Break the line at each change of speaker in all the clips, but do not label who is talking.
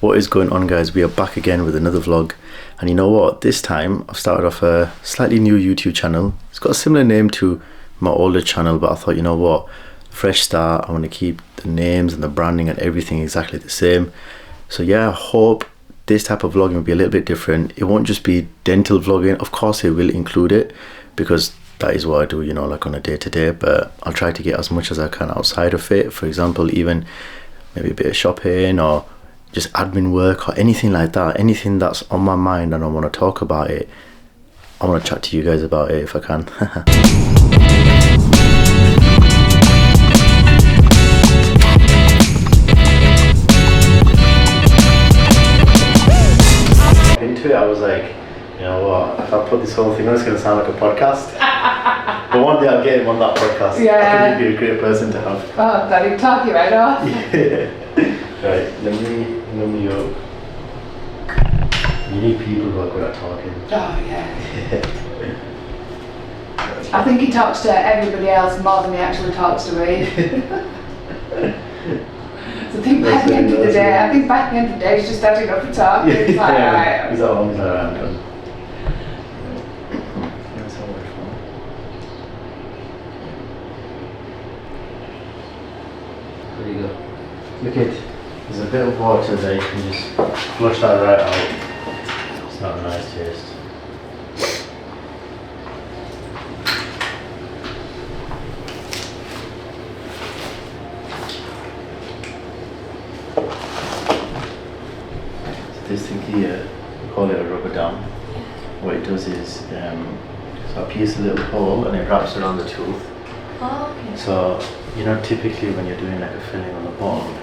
What is going on, guys? We are back again with another vlog, and you know what, this time I've started off a slightly new YouTube channel. It's got a similar name to my older channel, but I thought, you know what, fresh start. I want to keep the names and the branding and everything exactly the same. So yeah, I hope this type of vlogging will be a little bit different. It won't just be dental vlogging. Of course it will include it, because that is what I do, you know, like on a day-to-day, but I'll try to get as much as I can outside of it. For example, even maybe a bit of shopping or just admin work or anything like that. Anything that's on my mind and I want to talk about it, I want to chat to you guys about it if I can. Into it, I was like, you know what, if I put this whole thing on, it's going to sound like a podcast. But one day I'll get him on that podcast.
Yeah.
I think he'd be a great person to have.
Oh, God, he'd talk you right off.
Yeah. Right, let me up. You need people who are good at talking.
Oh, yeah. I think he talks to everybody else more than he actually talks to me. So I think by the end of the day, he's just starting up and talking.
Yeah.
It's like, alright.
He's all on around done. There you go. Look at, there's a bit of water there, you can just flush that right out. It's not a nice taste. So this thing here, we call it a rubber dam. What it does is, so I pierce a little hole and it wraps around the tooth.
Oh, okay.
So, you know, typically when you're doing like a filling on the bottom,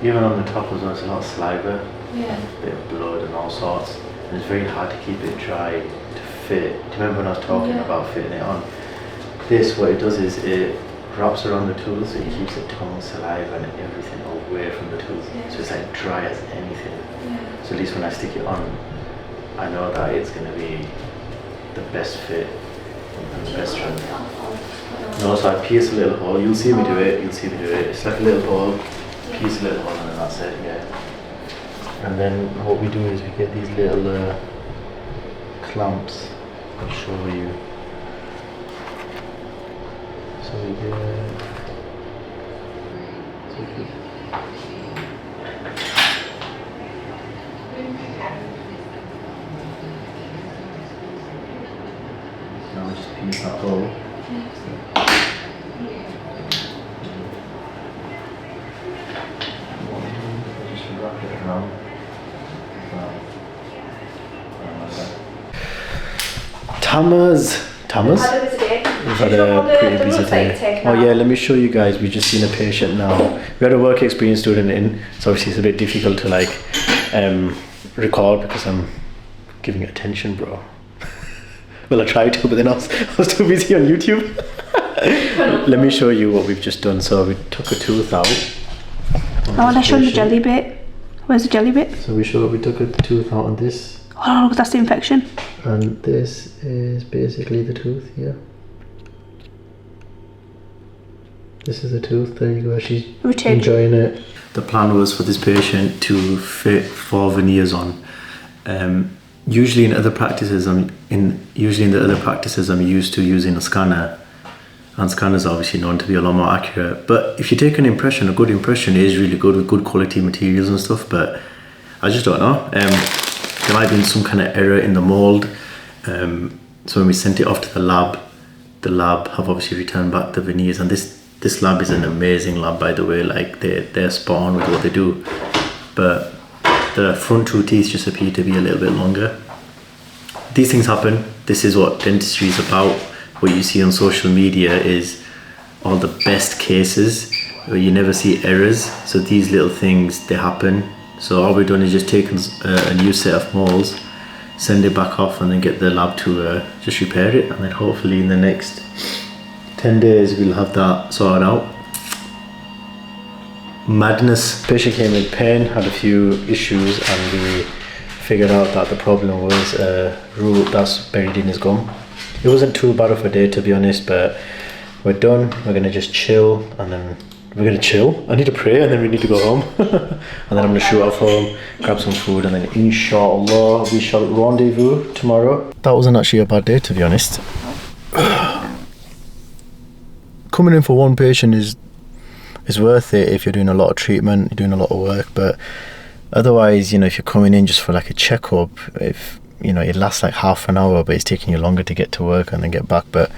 even on the top as well, it's a lot of saliva, a bit of blood and all sorts, and it's very hard to keep it dry to fit. Do you remember when I was talking about fitting it on? This, what it does is it wraps around the tooth, so it keeps the tongue, saliva and everything away from the tooth, so it's like dry as anything. So at least when I stick it on, I know that it's going to be the best fit and the best strength. No, so I pierce a little hole. You'll see me do it. It's like a little hole, pierce a little hole, and then that's it. Yeah. And then what we do is we get these little clamps. I'll show you. So we get. Now we just pierce that hole. Tammers? We've had a pretty busy day. Oh yeah, let me show you guys. We've just seen a patient now. We had a work experience student in, so obviously it's a bit difficult to like record because I'm giving it attention, bro. Well, I tried to, but then I was too busy on YouTube. Let me show you what we've just done. So we took a tooth out.
I want to show the jelly bit. Where's the jelly bit?
So we took a tooth out on this.
Oh, look, that's the infection.
And this is basically the tooth here. This is the tooth. There you go. She's enjoying it. The plan was for this patient to fit 4 veneers on. Usually in the other practices, I'm used to using a scanner, and scanners are obviously known to be a lot more accurate. But if you take an impression, a good impression is really good with good quality materials and stuff. But I just don't know. There might have been some kind of error in the mold. So when we sent it off to the lab have obviously returned back the veneers, and this lab is an amazing lab, by the way. Like they're spot on with what they do. But the front 2 teeth just appear to be a little bit longer. These things happen. This is what dentistry is about. What you see on social media is all the best cases where you never see errors. So these little things, they happen. So all we're doing is just taking a new set of molds, send it back off, and then get the lab to just repair it. And then hopefully in the next 10 days we'll have that sorted out. Madness. Patient came in pain, had a few issues, and we figured out that the problem was a root that's buried in his gum. It wasn't too bad of a day, to be honest, but we're done. We're gonna just chill and then we're gonna chill. I need to pray and then we need to go home. And then I'm gonna shoot off home, grab some food, and then inshallah we shall rendezvous tomorrow. That wasn't actually a bad day, to be honest. Coming in for one patient is worth it if you're doing a lot of treatment, you're doing a lot of work, but otherwise, if you're coming in just for like a checkup, if it lasts like half an hour but it's taking you longer to get to work and then get back, but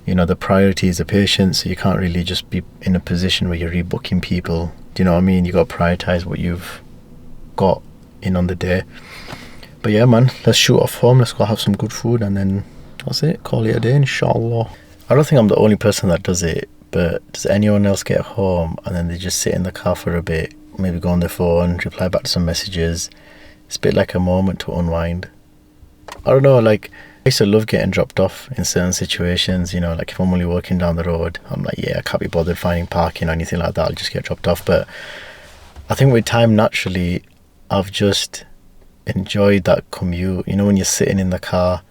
the priority is the patient, so you can't really just be in a position where you're rebooking people. Do you know what I mean? You got to prioritize what you've got in on the day. But yeah, man, let's shoot off home, let's go have some good food, and then that's it, call it a day, inshallah. I don't think I'm the only person that does it, but does anyone else get home and then they just sit in the car for a bit, maybe go on their phone, reply back to some messages? It's a bit like a moment to unwind. I don't know, like, I used to love getting dropped off in certain situations, like if I'm only walking down the road, I'm like, yeah, I can't be bothered finding parking or anything like that, I'll just get dropped off. But I think with time, naturally, I've just enjoyed that commute. When you're sitting in the car,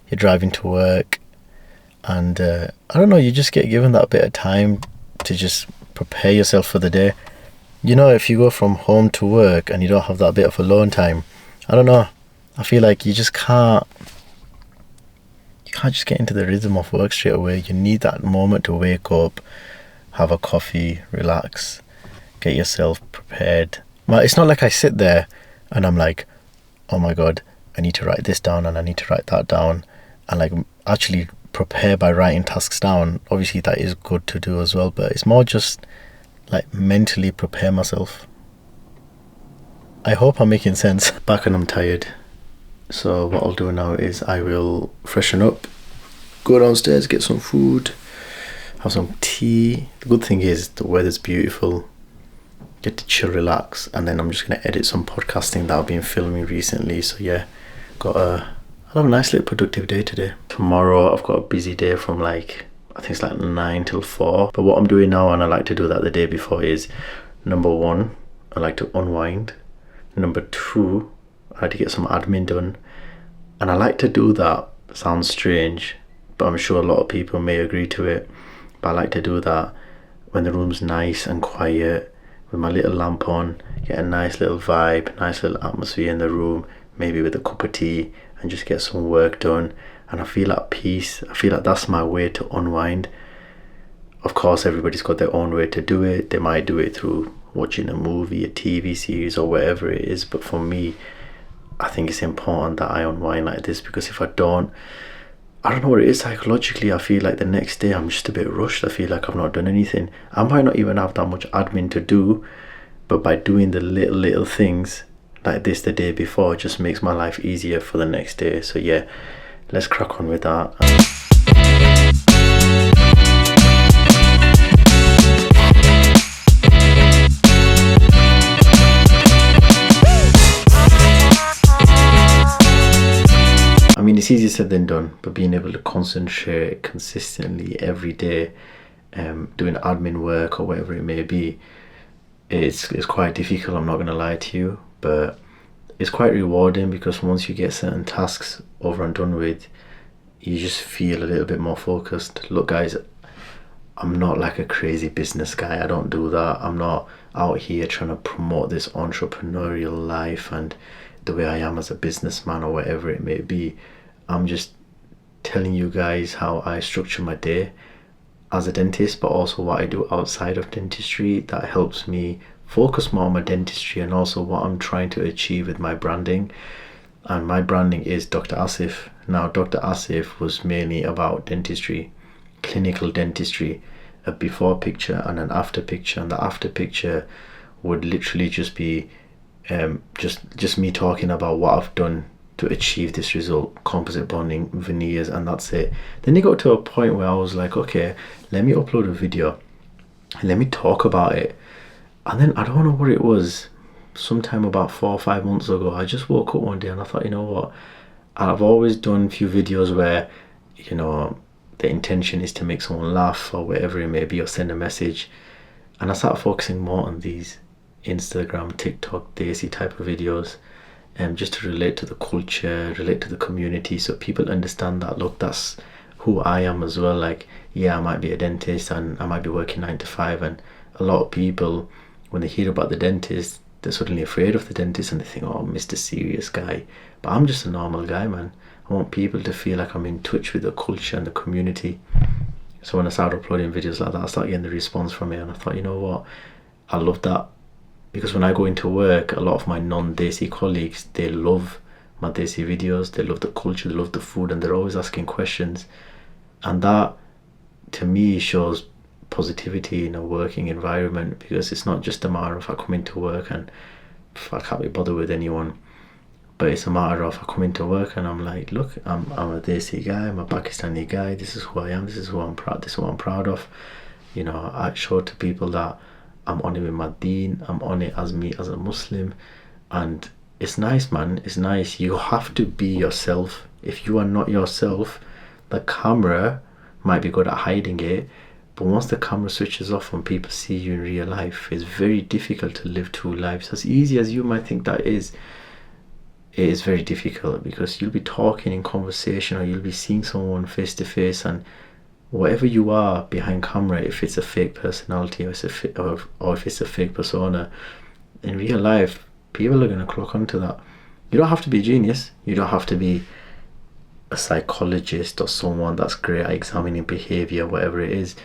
you're driving to work, and I don't know, you just get given that bit of time to just prepare yourself for the day. If you go from home to work and you don't have that bit of alone time, I don't know, I feel like you can't just get into the rhythm of work straight away. You need that moment to wake up, have a coffee, relax, get yourself prepared. It's not like I sit there and I'm like, oh my god, I need to write this down and I need to write that down, and like actually prepare by writing tasks down. Obviously that is good to do as well, but it's more just like mentally prepare myself. I hope I'm making sense. Back and I'm tired. So what I'll do now is I will freshen up, go downstairs, get some food, have some tea. The good thing is the weather's beautiful, get to chill, relax, and then I'm just going to edit some podcasting that I've been filming recently. So yeah, I'll have a nice little productive day today. Tomorrow I've got a busy day from I think it's 9 till 4. But what I'm doing now, and I like to do that the day before, is number 1, I like to unwind. Number 2, I like to get some admin done, and I like to do that. Sounds strange, but I'm sure a lot of people may agree to it, but I like to do that when the room's nice and quiet, with my little lamp on, get a nice little vibe, nice little atmosphere in the room, maybe with a cup of tea, and just get some work done, and I feel at peace. I feel like that's my way to unwind. Of course, everybody's got their own way to do it. They might do it through watching a movie, a TV series, or whatever it is, but for me, I think it's important that I unwind like this, because if I don't know what it is, psychologically I feel like the next day I'm just a bit rushed. I feel like I've not done anything. I might not even have that much admin to do, but by doing the little things like this the day before, it just makes my life easier for the next day. So yeah, let's crack on with that. I mean, it's easier said than done, but being able to concentrate consistently every day, doing admin work or whatever it may be, it's quite difficult, I'm not going to lie to you, but it's quite rewarding, because once you get certain tasks over and done with, you just feel a little bit more focused. Look guys, I'm not like a crazy business guy, I don't do that. I'm not out here trying to promote this entrepreneurial life and the way I am as a businessman or whatever it may be. I'm just telling you guys how I structure my day as a dentist, but also what I do outside of dentistry that helps me focus more on my dentistry, and also what I'm trying to achieve with my branding. And my branding is Dr. Asif. Now, Dr. Asif was mainly about dentistry, clinical dentistry, a before picture and an after picture, and the after picture would literally just be just me talking about what I've done to achieve this result, composite bonding, veneers, and that's it. Then it got to a point where I was like, okay, let me upload a video and let me talk about it. And then I don't know what it was, sometime about 4 or 5 months ago, I just woke up one day and I thought, you know what, I've always done a few videos where, the intention is to make someone laugh or whatever it may be, or send a message, and I started focusing more on these Instagram, TikTok, Desi type of videos, just to relate to the culture, relate to the community, so people understand that, look, that's who I am as well. Like, yeah, I might be a dentist and I might be working 9 to 5, and a lot of people, when they hear about the dentist, they're suddenly afraid of the dentist and they think, oh, Mr. Serious Guy. But I'm just a normal guy, man. I want people to feel like I'm in touch with the culture and the community. So when I started uploading videos like that, I started getting the response from it, and I thought, you know what, I love that. Because when I go into work, a lot of my non-Desi colleagues, they love my Desi videos, they love the culture, they love the food, and they're always asking questions. And that, to me, shows positivity in a working environment, because it's not just a matter of I come into work and I can't be bothered with anyone, but it's a matter of I come into work and I'm like, look, I'm a Desi guy, I'm a Pakistani guy, this is who I am, this is who I'm proud, this is what I'm proud of. You know, I show to people that I'm on it with my deen, I'm on it as me as a Muslim, and it's nice, man, it's nice. You have to be yourself. If you are not yourself, the camera might be good at hiding it, but once the camera switches off and people see you in real life, it's very difficult to live two lives. As easy as you might think that is, it is very difficult, because you'll be talking in conversation or you'll be seeing someone face to face, and whatever you are behind camera, if it's a fake personality or if it's a fake persona, in real life, people are going to clock onto that. You don't have to be a genius. You don't have to be a psychologist or someone that's great at examining behavior, whatever it is.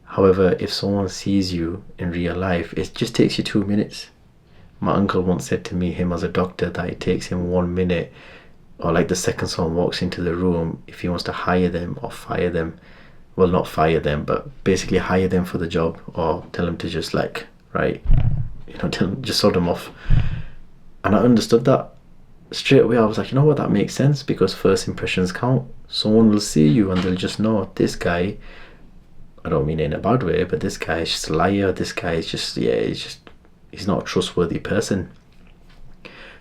However, if someone sees you in real life, it just takes you 2 minutes. My uncle once said to me, him as a doctor, that it takes him 1 minute, or like the second someone walks into the room, if he wants to hire them or fire them, well, not fire them, but basically hire them for the job, or tell them to just like, right, you know, just sod them off. And I understood that straight away. I was like, you know what, that makes sense, because first impressions count. Someone will see you and they'll just know, this guy, I don't mean it in a bad way, but this guy is just a liar, this guy is just, he's not a trustworthy person.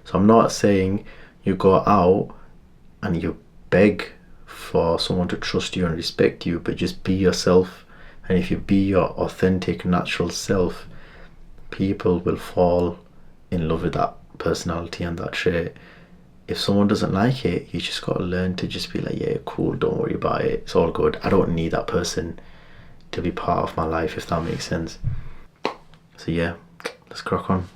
So I'm not saying you go out and you beg for someone to trust you and respect you, but just be yourself. And if you be your authentic, natural self, people will fall in love with that personality and that trait. If someone doesn't like it, you just got to learn to just be like, yeah, cool, don't worry about it, it's all good. I don't need that person to be part of my life, if that makes sense. So yeah, let's crack on.